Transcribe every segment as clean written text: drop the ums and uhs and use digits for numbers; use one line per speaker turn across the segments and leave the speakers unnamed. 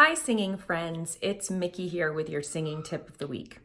Hi singing friends, it's Miki here with your singing tip of the week.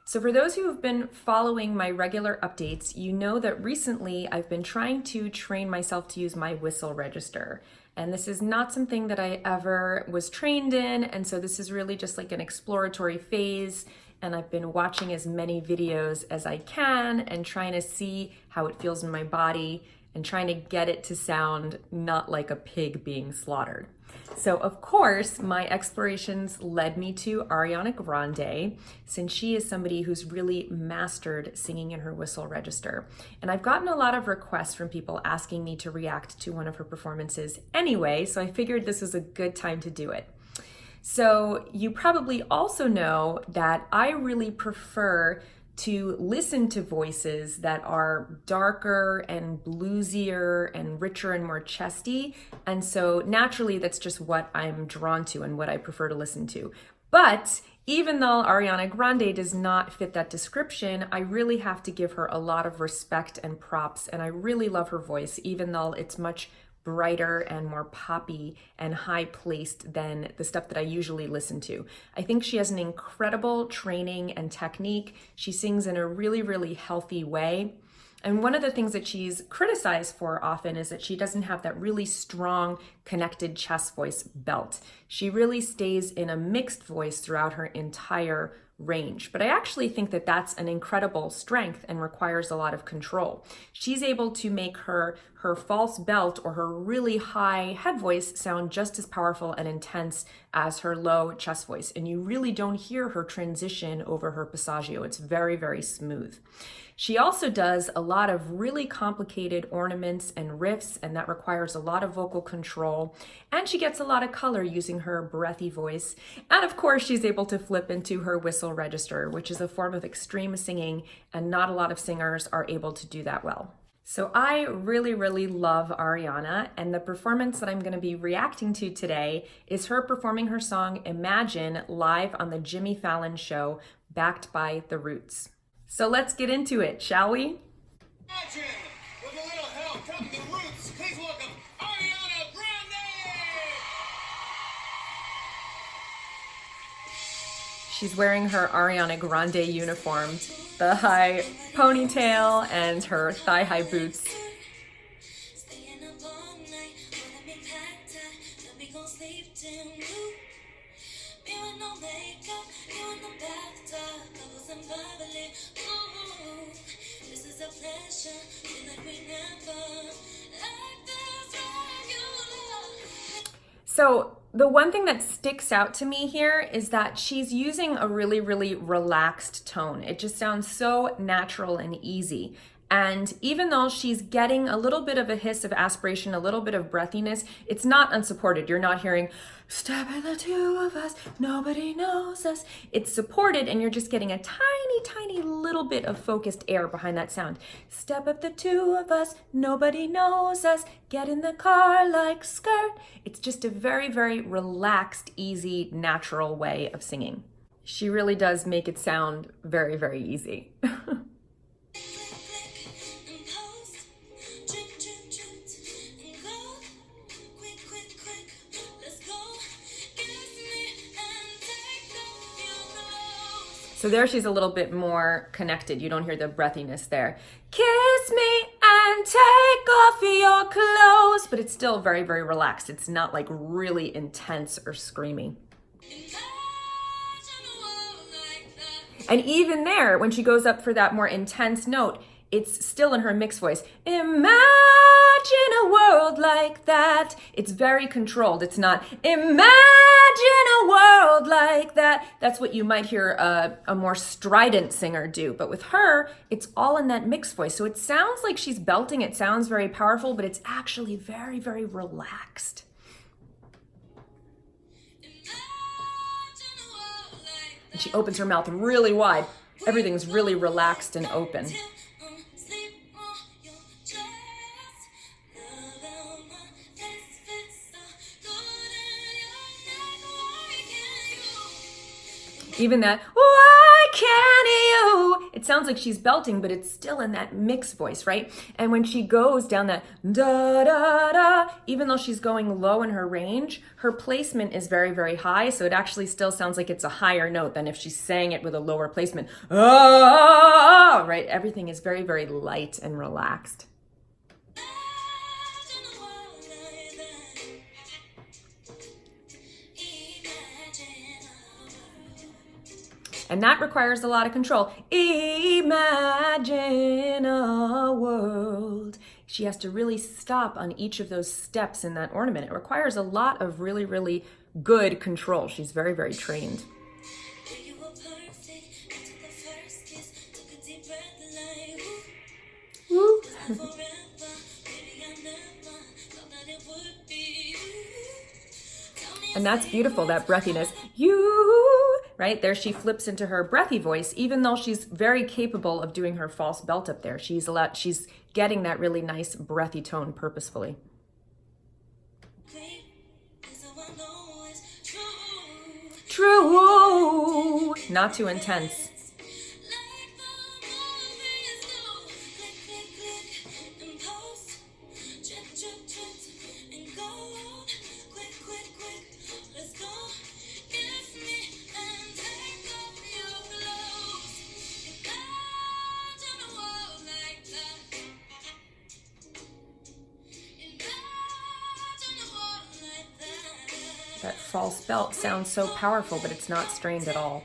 So for those who have been following my regular updates, you know that recently I've been trying to train myself to use my whistle register. And this is not something that I ever was trained in, and so this is really just like an exploratory phase. And I've been watching as many videos as I can and trying to see how it feels in my body and trying to get it to sound not like a pig being slaughtered. So of course, my explorations led me to Ariana Grande, since she is somebody who's really mastered singing in her whistle register. And I've gotten a lot of requests from people asking me to react to one of her performances anyway, so I figured this was a good time to do it. So you probably also know that I really prefer to listen to voices that are darker and bluesier and richer and more chesty. And so naturally, that's just what I'm drawn to and what I prefer to listen to. But even though Ariana Grande does not fit that description, I really have to give her a lot of respect and props. And I really love her voice, even though it's much brighter and more poppy and high-placed than the stuff that I usually listen to. I think she has an incredible training and technique. She sings in a really, really healthy way. And one of the things that she's criticized for often is that she doesn't have that really strong connected chest voice belt. She really stays in a mixed voice throughout her entire range. But I actually think that that's an incredible strength and requires a lot of control. She's able to make her false belt or her really high head voice sound just as powerful and intense as her low chest voice. And you really don't hear her transition over her passaggio. It's very, very smooth. She also does a lot of really complicated ornaments and riffs, and that requires a lot of vocal control. And she gets a lot of color using her breathy voice. And of course, she's able to flip into her whistle register, which is a form of extreme singing, and not a lot of singers are able to do that well. So I really, really love Ariana, and the performance that I'm going to be reacting to today is her performing her song Imagine live on the Jimmy Fallon show, backed by The Roots. So let's get into it, shall we?
Imagine, with a little help from The Roots, please welcome Ariana Grande!
She's wearing her Ariana Grande uniform, the high ponytail and her thigh-high boots. So the one thing that sticks out to me here is that she's using a really, really relaxed tone. It just sounds so natural and easy. And even though she's getting a little bit of a hiss of aspiration, a little bit of breathiness, it's not unsupported. You're not hearing, step in the two of us, nobody knows us. It's supported, and you're just getting a tiny, tiny little bit of focused air behind that sound. Step up the two of us, nobody knows us, get in the car like skirt. It's just a very, very relaxed, easy, natural way of singing. She really does make it sound very, very easy. So there she's a little bit more connected. You don't hear the breathiness there. Kiss me and take off your clothes. But it's still very, very relaxed. It's not like really intense or screamy. And even there, when she goes up for that more intense note, it's still in her mixed voice. Imagine a world like that. It's very controlled. It's not imagine a world like that. That's what you might hear a more strident singer do. But with her, it's all in that mixed voice. So it sounds like she's belting. It sounds very powerful, but it's actually very, very relaxed. And she opens her mouth really wide. Everything's really relaxed and open. Even that, why can you? It sounds like she's belting, but it's still in that mixed voice, right? And when she goes down that da da da, even though she's going low in her range, her placement is very, very high. So it actually still sounds like it's a higher note than if she sang it with a lower placement. Oh, right? Everything is very, very light and relaxed. And that requires a lot of control. Imagine a world. She has to really stop on each of those steps in that ornament. It requires a lot of really, really good control. She's very, very trained. Woo. And that's beautiful, that breathiness. You, right? There she flips into her breathy voice, even though she's very capable of doing her false belt up there. She's getting that really nice breathy tone purposefully. True. Not too intense. That false belt sounds so powerful, but it's not strained at all.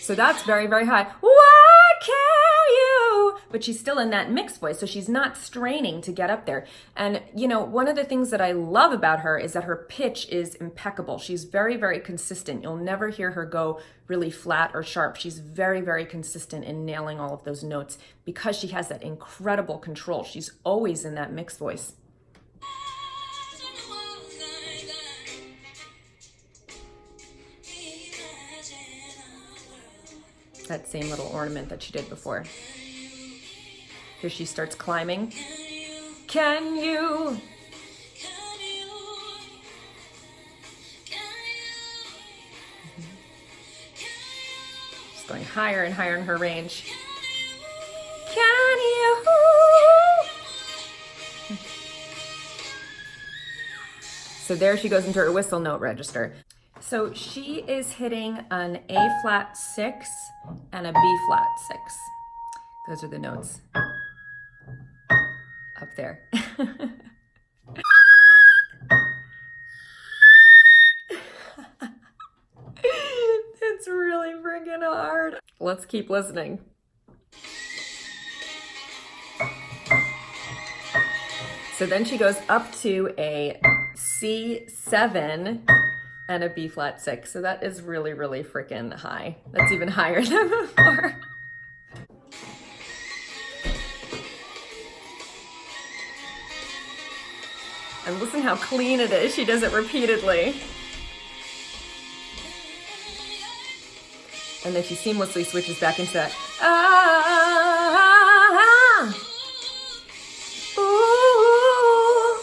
So that's very, very high. What can you? But she's still in that mixed voice, so she's not straining to get up there. And, you know, one of the things that I love about her is that her pitch is impeccable. She's very, very consistent. You'll never hear her go really flat or sharp. She's very, very consistent in nailing all of those notes because she has that incredible control. She's always in that mixed voice. That same little ornament that she did before. Here she starts climbing. Can you? She's going higher and higher in her range. Can you? So there she goes into her whistle note register. So she is hitting an A flat 6 and a B flat 6. Those are the notes up there. It's really freaking hard. Let's keep listening. So then she goes up to a C7 and a B flat 6. So that is really, really freaking high. That's even higher than before. And listen how clean it is. She does it repeatedly. And then she seamlessly switches back into that. Ooh.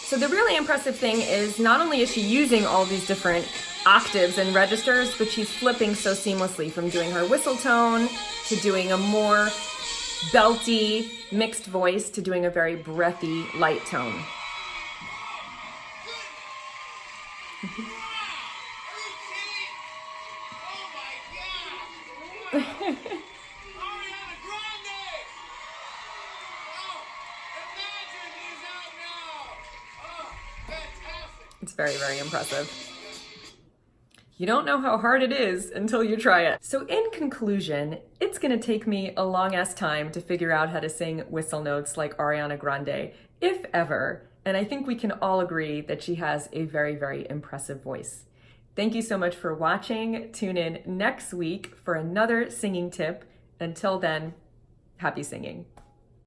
So the really impressive thing is not only is she using all these different octaves and registers, but she's flipping so seamlessly from doing her whistle tone to doing a more belty mixed voice to doing a very breathy light tone.
Are you kidding? Oh my God! Ariana Grande! Oh, Imagine is out now! Oh, fantastic!
It's very, very impressive. You don't know how hard it is until you try it. So in conclusion, it's gonna take me a long ass time to figure out how to sing whistle notes like Ariana Grande, if ever. And I think we can all agree that she has a very, very impressive voice. Thank you so much for watching. Tune in next week for another singing tip. Until then, happy singing.